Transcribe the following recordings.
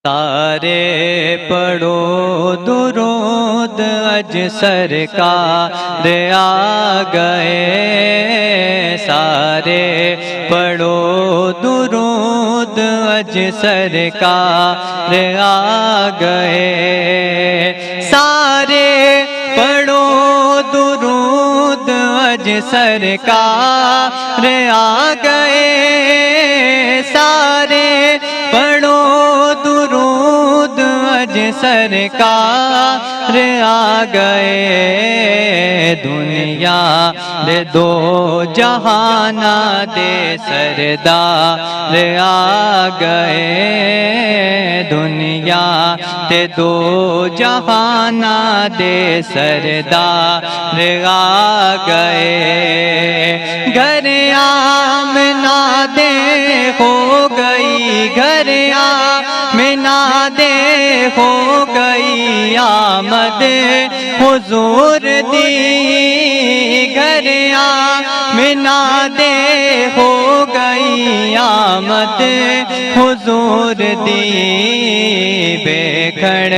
سارے پڑھو درود اج سرکار آ گئے، سارے پڑھو درود اج سرکار آ گئے، سارے پڑھو درود اج سرکار آ گئے، سارے پڑھو درود اج سرکار آ گئے، دنیا دے دو جہانا دے سردار آ گئے، دنیا دے دو جہانا دے سردار آ گئے، گھر آمنہ دے ہو گئی، گھر آمنہ دے ہو گئی آمد حضور دی، گھر آمنہ دے ہو گئی آمد حضور دی، بیکھن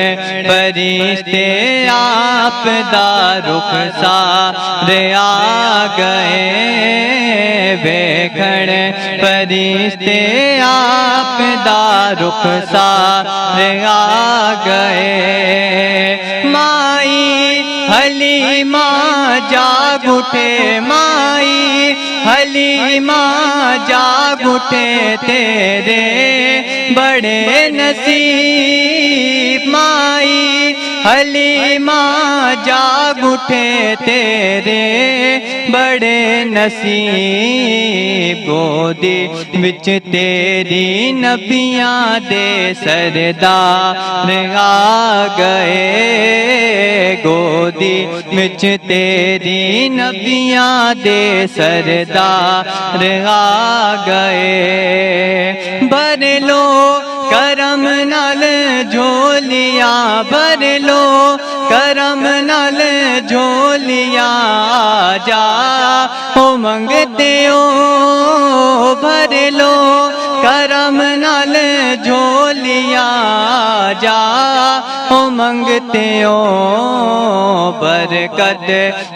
فرشتے آپ دا رخسار آ گئے، بیکھن فرشتے آپ دا رخسار آ گئے، مائی حلیمہ جاگ اٹھے، مائی حلیمہ جاگ اٹھے، تیرے بڑے نصیب، مائی حلیمہ جاگ اٹھے، تیرے بڑے نصیب، گودی وچ تیری نبیاں دے سردار آ گئے، گودی وچ تیری نبیاں دے سردار آ گئے، بھر لو کرم نال جھولیاں، بھر لو کرم نال جھولیاں، جا او منگتے ہو، بھر لو کرم نال جھولیاں، جا او منگتے ہو، برکت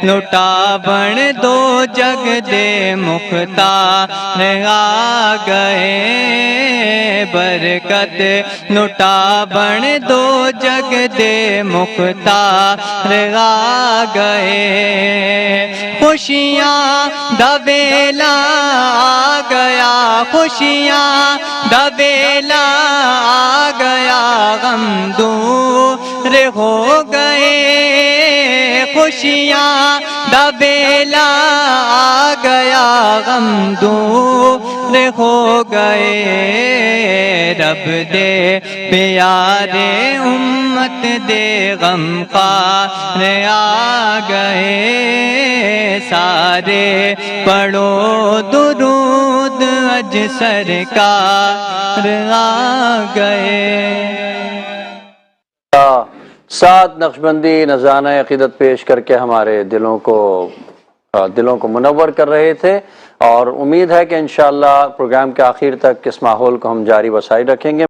لٹا بن دو جگ دے مختار آ گئے، برکت لٹا بن دو جگ دے مختار آ گئے، خوشیاں دا ویلا آ گیا، خوشیاں دا ویلا آ گیا، غم دور ہو گئے، خوشیاں دا ویلا آ گیا، غم دور ہو گئے، رب دے پیارے امت دے غم خوار آ گئے، سارے پڑھو درود اج سرکار آ گئے۔ سات نقشبندی نذرانہ عقیدت پیش کر کے ہمارے دلوں کو منور کر رہے تھے، اور امید ہے کہ انشاءاللہ پروگرام کے آخر تک اس ماحول کو ہم جاری وساری رکھیں گے۔